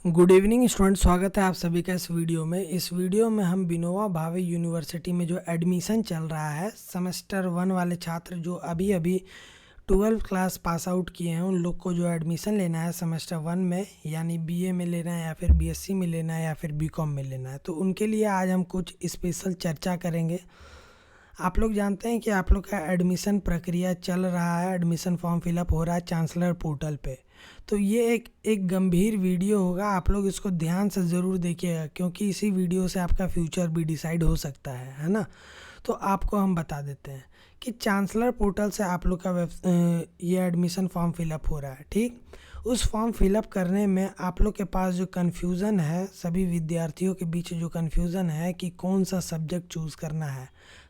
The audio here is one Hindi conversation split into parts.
गुड इवनिंग स्टूडेंट, स्वागत है आप सभी का इस वीडियो में। इस वीडियो में हम विनोबा भावे यूनिवर्सिटी में जो एडमिशन चल रहा है सेमेस्टर 1 वाले छात्र जो अभी अभी 12th क्लास पास आउट किए हैं, उन लोग को जो एडमिशन लेना है सेमेस्टर 1 में, यानी बीए में लेना है या फिर बीएससी में लेना है या फिर बीकॉम में लेना है, तो उनके लिए आज हम कुछ स्पेशल चर्चा करेंगे। आप लोग जानते हैं कि आप लोग का एडमिशन प्रक्रिया चल रहा है, एडमिशन फॉर्म फिलअप हो रहा है चांसलर पोर्टल पे। तो ये एक गंभीर वीडियो होगा, आप लोग इसको ध्यान से ज़रूर देखिएगा क्योंकि इसी वीडियो से आपका फ्यूचर भी डिसाइड हो सकता है ना। तो आपको हम बता देते हैं कि चांसलर पोर्टल से आप लोग का ये एडमिशन फॉर्म फिलअप हो रहा है, ठीक। उस फॉर्म फिलअप करने में आप लोग के पास जो कन्फ्यूज़न है, सभी विद्यार्थियों के बीच जो कन्फ्यूज़न है कि कौन सा सब्जेक्ट चूज़ करना है,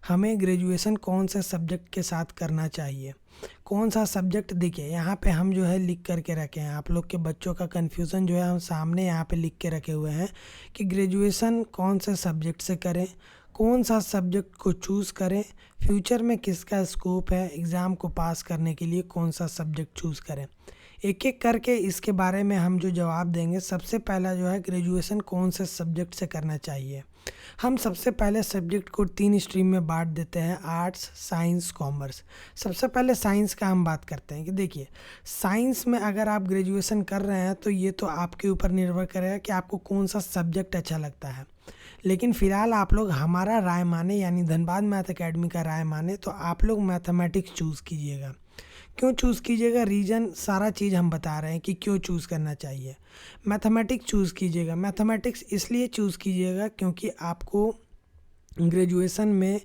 हमें ग्रेजुएशन कौन से सब्जेक्ट के साथ करना चाहिए, कौन सा सब्जेक्ट। देखिए यहाँ पे हम जो है लिख करके रखे हैं, आप लोग के बच्चों का कन्फ्यूज़न जो है हम सामने यहाँ पे लिख के रखे हुए हैं कि ग्रेजुएशन कौन से सब्जेक्ट से करें, कौन सा सब्जेक्ट को चूज़ करें, फ्यूचर में किसका स्कोप है, एग्ज़ाम को पास करने के लिए कौन सा सब्जेक्ट चूज़ करें। एक एक करके इसके बारे में हम जो जवाब देंगे। सबसे पहला जो है ग्रेजुएशन कौन से सब्जेक्ट से करना चाहिए। हम सबसे पहले सब्जेक्ट को 3 स्ट्रीम में बांट देते हैं, आर्ट्स, साइंस, कॉमर्स। सबसे पहले साइंस का हम बात करते हैं कि देखिए साइंस में अगर आप ग्रेजुएशन कर रहे हैं तो ये तो आपके ऊपर निर्भर करेगा कि आपको कौन सा सब्जेक्ट अच्छा लगता है। लेकिन फ़िलहाल आप लोग हमारा राय माने, यानी धनबाद मैथ अकेडमी का राय माने, तो आप लोग मैथमेटिक्स चूज़ कीजिएगा। क्यों चूज़ कीजिएगा, रीज़न सारा चीज़ हम बता रहे हैं कि क्यों चूज़ करना चाहिए। मैथमेटिक्स चूज़ कीजिएगा। मैथमेटिक्स इसलिए चूज़ कीजिएगा क्योंकि आपको ग्रेजुएशन में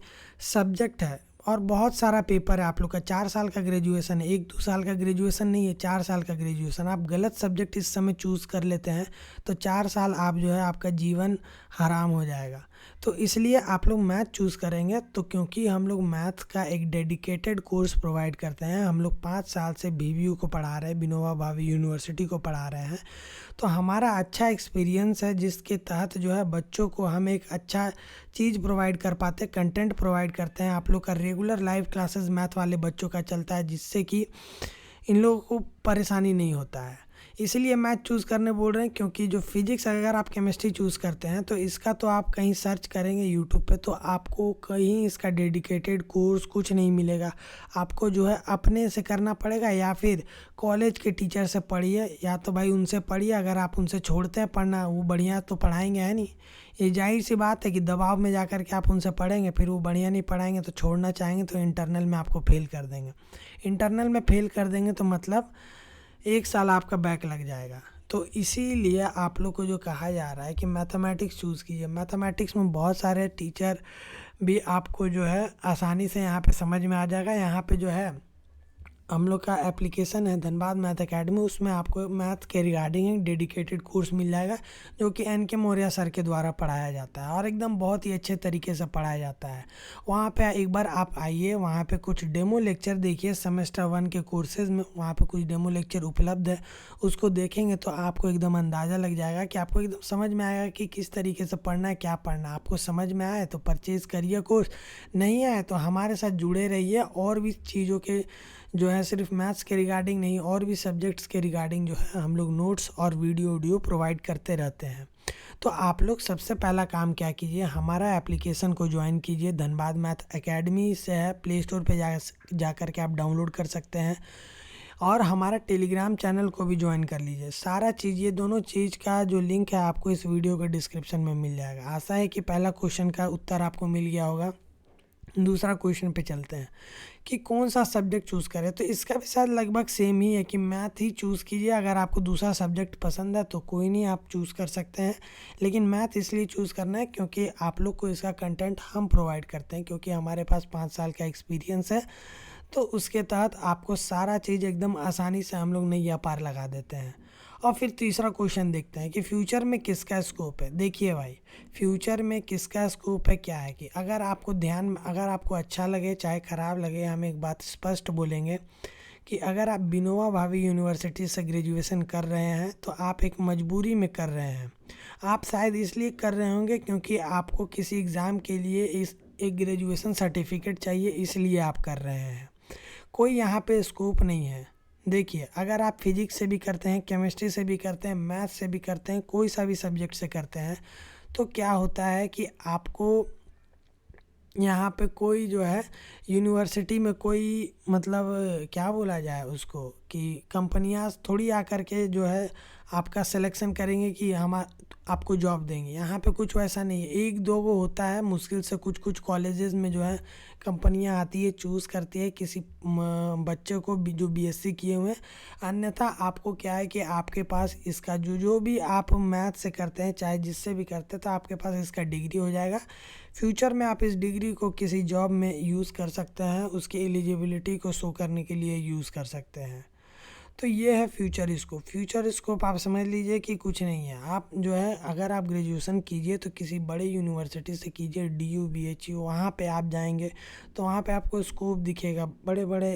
सब्जेक्ट है और बहुत सारा पेपर है। आप लोग का 4 साल का ग्रेजुएशन है, 1-2 साल का ग्रेजुएशन नहीं है, 4 साल का ग्रेजुएशन। आप गलत सब्जेक्ट इस समय चूज़ कर लेते हैं तो 4 साल आप जो है आपका जीवन हराम हो जाएगा। तो इसलिए आप लोग मैथ चूज़ करेंगे, तो क्योंकि हम लोग मैथ का एक डेडिकेटेड कोर्स प्रोवाइड करते हैं, हम लोग 5 साल से बीवीयू को पढ़ा रहे हैं, विनोबा भावे यूनिवर्सिटी को पढ़ा रहे हैं, तो हमारा अच्छा एक्सपीरियंस है जिसके तहत जो है बच्चों को हम एक अच्छा चीज़ प्रोवाइड कर पाते, कंटेंट प्रोवाइड करते हैं। आप लोग का रेगुलर लाइव क्लासेस मैथ वाले बच्चों का चलता है जिससे कि इन लोगों को परेशानी नहीं होता है। इसलिए मैथ चूज़ करने बोल रहे हैं क्योंकि जो फिजिक्स, अगर आप केमिस्ट्री चूज़ करते हैं तो इसका तो आप कहीं सर्च करेंगे यूट्यूब पे तो आपको कहीं इसका डेडिकेटेड कोर्स कुछ नहीं मिलेगा। आपको जो है अपने से करना पड़ेगा या फिर कॉलेज के टीचर से पढ़िए, या तो भाई उनसे पढ़िए। अगर आप उनसे छोड़ते हैं पढ़ना, वो बढ़िया तो पढ़ाएंगे है नहीं। ये जाहिर सी बात है कि दबाव में जा कर के आप उनसे पढ़ेंगे, फिर वो बढ़िया नहीं पढ़ाएंगे तो छोड़ना चाहेंगे तो इंटरनल में आपको फेल कर देंगे। इंटरनल में फेल कर देंगे तो मतलब 1 साल आपका बैक लग जाएगा। तो इसीलिए आप लोग को जो कहा जा रहा है कि मैथमेटिक्स चूज़ कीजिए। मैथमेटिक्स में बहुत सारे टीचर भी आपको जो है आसानी से यहाँ पे समझ में आ जाएगा। यहाँ पे जो है हम लोग का एप्लीकेशन है धनबाद मैथ अकेडमी, उसमें आपको मैथ के रिगार्डिंग एक डेडिकेटेड कोर्स मिल जाएगा जो कि एन के मौर्य सर के द्वारा पढ़ाया जाता है और एकदम बहुत ही अच्छे तरीके से पढ़ाया जाता है। वहाँ पे एक बार आप आइए, वहाँ पे कुछ डेमो लेक्चर देखिए सेमेस्टर 1 के कोर्सेज़ में, वहाँ पे कुछ डेमो लेक्चर उपलब्ध है, उसको देखेंगे तो आपको एकदम अंदाज़ा लग जाएगा कि आपको एकदम समझ में आएगा कि किस तरीके से पढ़ना है, क्या पढ़ना है। आपको समझ में आए तो परचेज़ करिए कोर्स, नहीं आए तो हमारे साथ जुड़े रहिए। और भी चीज़ों के जो है सिर्फ मैथ्स के रिगार्डिंग नहीं, और भी सब्जेक्ट्स के रिगार्डिंग जो है हम लोग नोट्स और वीडियो प्रोवाइड करते रहते हैं। तो आप लोग सबसे पहला काम क्या कीजिए, हमारा एप्लीकेशन को ज्वाइन कीजिए। धनबाद मैथ अकेडमी से है, प्ले स्टोर पे जा कर के आप डाउनलोड कर सकते हैं और हमारा टेलीग्राम चैनल को भी ज्वाइन कर लीजिए। सारा चीज़, ये दोनों चीज़ का जो लिंक है आपको इस वीडियो के डिस्क्रिप्शन में मिल जाएगा। आशा है कि पहला क्वेश्चन का उत्तर आपको मिल गया होगा। दूसरा क्वेश्चन पे चलते हैं कि कौन सा सब्जेक्ट चूज़ करें। तो इसका भी शायद लगभग सेम ही है कि मैथ ही चूज़ कीजिए। अगर आपको दूसरा सब्जेक्ट पसंद है तो कोई नहीं, आप चूज़ कर सकते हैं, लेकिन मैथ इसलिए चूज़ करना है क्योंकि आप लोग को इसका कंटेंट हम प्रोवाइड करते हैं, क्योंकि हमारे पास 5 साल का एक्सपीरियंस है। तो उसके तहत आपको सारा चीज़ एकदम आसानी से हम लोग नैया पार लगा देते हैं। और फिर तीसरा क्वेश्चन देखते हैं कि फ्यूचर में किसका स्कोप है। देखिए भाई, फ्यूचर में किसका स्कोप है क्या है कि अगर आपको अच्छा लगे चाहे ख़राब लगे, हम एक बात स्पष्ट बोलेंगे कि अगर आप विनोबा भावे यूनिवर्सिटी से ग्रेजुएशन कर रहे हैं तो आप एक मजबूरी में कर रहे हैं। आप शायद इसलिए कर रहे होंगे क्योंकि आपको किसी एग्ज़ाम के लिए एक ग्रेजुएशन सर्टिफिकेट चाहिए, इसलिए आप कर रहे हैं। कोई यहाँ पे स्कोप नहीं है, देखिए, अगर आप फिजिक्स से भी करते हैं, केमिस्ट्री से भी करते हैं, मैथ से भी करते हैं, कोई सा भी सब्जेक्ट से करते हैं, तो क्या होता है कि आपको यहाँ पे कोई जो है यूनिवर्सिटी में कोई मतलब क्या बोला जाए उसको, कि कंपनियां थोड़ी आकर के जो है आपका सिलेक्शन करेंगे कि हम आपको जॉब देंगे। यहाँ पे कुछ वैसा नहीं है, एक दो गो होता है मुश्किल से, कुछ कुछ कॉलेजेस में जो है कंपनियां आती है, चूज़ करती है किसी बच्चे को जो बीएससी किए हुए हैं। अन्यथा आपको क्या है कि आपके पास इसका जो जो भी आप मैथ से करते हैं, चाहे जिससे भी करते हैं, तो आपके पास इसका डिग्री हो जाएगा। फ्यूचर में आप इस डिग्री को किसी जॉब में यूज़ कर सकते हैं, उसकी एलिजिबिलिटी को शो करने के लिए यूज़ कर सकते हैं। तो ये है फ्यूचर स्कोप। फ्यूचर स्कोप आप समझ लीजिए कि कुछ नहीं है। आप जो है अगर आप ग्रेजुएशन कीजिए तो किसी बड़े यूनिवर्सिटी से कीजिए, DU BHU, वहाँ पे आप जाएंगे तो वहाँ पे आपको स्कोप दिखेगा, बड़े बड़े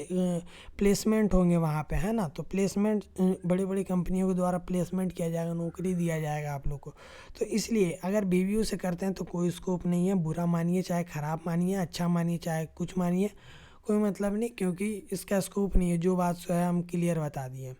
प्लेसमेंट होंगे वहाँ पे, है ना। तो प्लेसमेंट बड़ी बड़ी कंपनियों के द्वारा प्लेसमेंट किया जाएगा, नौकरी दिया जाएगा आप लोग को। तो इसलिए अगर BBU से करते हैं तो कोई स्कोप नहीं है, बुरा मानिए चाहे ख़राब मानिए, अच्छा मानिए चाहे कुछ मानिए, कोई मतलब नहीं, क्योंकि इसका स्कोप नहीं है। जो बात सो है हम क्लियर बता दिए।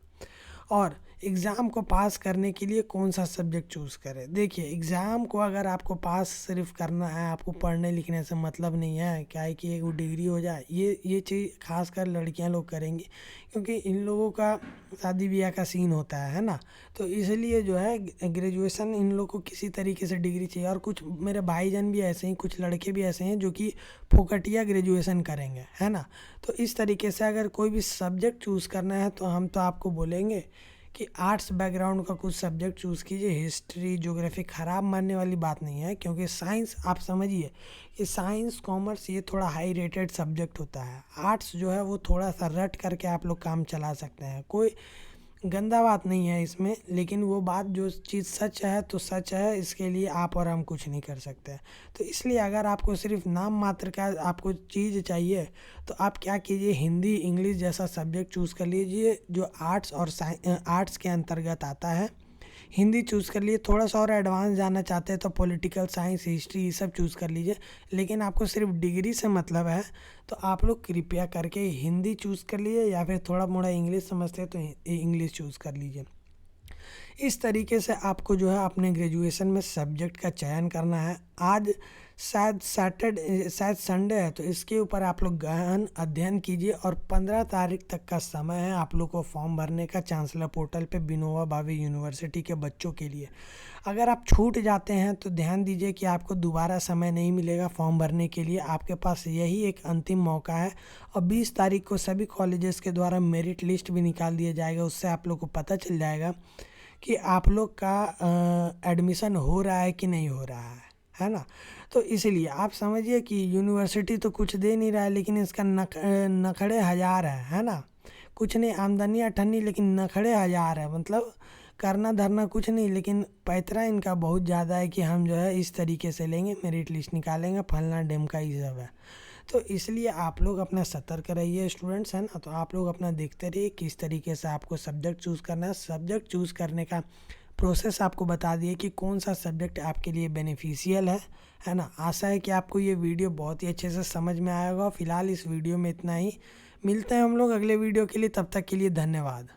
और एग्ज़ाम को पास करने के लिए कौन सा सब्जेक्ट चूज़ करें। देखिए, एग्ज़ाम को अगर आपको पास सिर्फ करना है, आपको पढ़ने लिखने से मतलब नहीं है, क्या है कि एक वो डिग्री हो जाए, ये चीज़ खासकर लड़कियां लोग करेंगी, क्योंकि इन लोगों का शादी ब्याह का सीन होता है ना। तो इसलिए जो है ग्रेजुएशन इन लोग को किसी तरीके से डिग्री चाहिए। और कुछ मेरे भाईजान भी ऐसे हैं, कुछ लड़के भी ऐसे हैं जो कि फोकटिया ग्रेजुएशन करेंगे, है ना। तो इस तरीके से अगर कोई भी सब्जेक्ट चूज़ करना है तो हम तो आपको बोलेंगे कि आर्ट्स बैकग्राउंड का कुछ सब्जेक्ट चूज़ कीजिए। हिस्ट्री, ज्योग्राफी ख़राब मानने वाली बात नहीं है, क्योंकि साइंस आप समझिए कि साइंस, कॉमर्स ये थोड़ा हाई रेटेड सब्जेक्ट होता है। आर्ट्स जो है वो थोड़ा सा रट करके आप लोग काम चला सकते हैं, कोई गंदा बात नहीं है इसमें, लेकिन वो बात जो चीज़ सच है तो सच है, इसके लिए आप और हम कुछ नहीं कर सकते। तो इसलिए अगर आपको सिर्फ नाम मात्र का आपको चीज़ चाहिए तो आप क्या कीजिए, हिंदी इंग्लिश जैसा सब्जेक्ट चूज़ कर लीजिए जो आर्ट्स और आर्ट्स के अंतर्गत आता है। हिंदी चूज़ कर लिए, थोड़ा सा और एडवांस जाना चाहते हैं तो पॉलिटिकल साइंस, हिस्ट्री, ये सब चूज़ कर लीजिए। लेकिन आपको सिर्फ डिग्री से मतलब है तो आप लोग कृपया करके हिंदी चूज़ कर लीजिए, या फिर थोड़ा मोड़ा इंग्लिश समझते हैं तो इंग्लिश चूज़ कर लीजिए। इस तरीके से आपको जो है अपने ग्रेजुएशन में सब्जेक्ट का चयन करना है। आज शायद शायद संडे है, तो इसके ऊपर आप लोग गहन अध्ययन कीजिए। और 15 तारीख तक का समय है आप लोग को फॉर्म भरने का, चांसलर पोर्टल पे विनोबा भावे यूनिवर्सिटी के बच्चों के लिए। अगर आप छूट जाते हैं तो ध्यान दीजिए कि आपको दोबारा समय नहीं मिलेगा फॉर्म भरने के लिए, आपके पास यही एक अंतिम मौका है। और 20 तारीख को सभी कॉलेजेस के द्वारा मेरिट लिस्ट भी निकाल दिया जाएगा, उससे आप लोग को पता चल जाएगा कि आप लोग का एडमिशन हो रहा है कि नहीं हो रहा है ना। तो इसलिए आप समझिए कि यूनिवर्सिटी तो कुछ दे नहीं रहा है, लेकिन इसका नखड़े हज़ार है ना। कुछ नहीं, आमदनी अठन्नी, लेकिन नखड़े हज़ार है। मतलब करना धरना कुछ नहीं, लेकिन पैतरा इनका बहुत ज़्यादा है कि हम जो है इस तरीके से लेंगे, मेरिट लिस्ट निकालेंगे, फलना डेमका ये सब है। तो इसलिए आप लोग अपना सतर्क रहिए स्टूडेंट्स, है ना। तो आप लोग अपना देखते रहिए किस तरीके से आपको सब्जेक्ट चूज़ करना है। सब्जेक्ट चूज़ करने का प्रोसेस आपको बता दिए कि कौन सा सब्जेक्ट आपके लिए बेनिफिशियल है ना। आशा है कि आपको ये वीडियो बहुत ही अच्छे से समझ में आएगा। फ़िलहाल इस वीडियो में इतना ही, मिलते हैं हम लोग अगले वीडियो के लिए, तब तक के लिए धन्यवाद।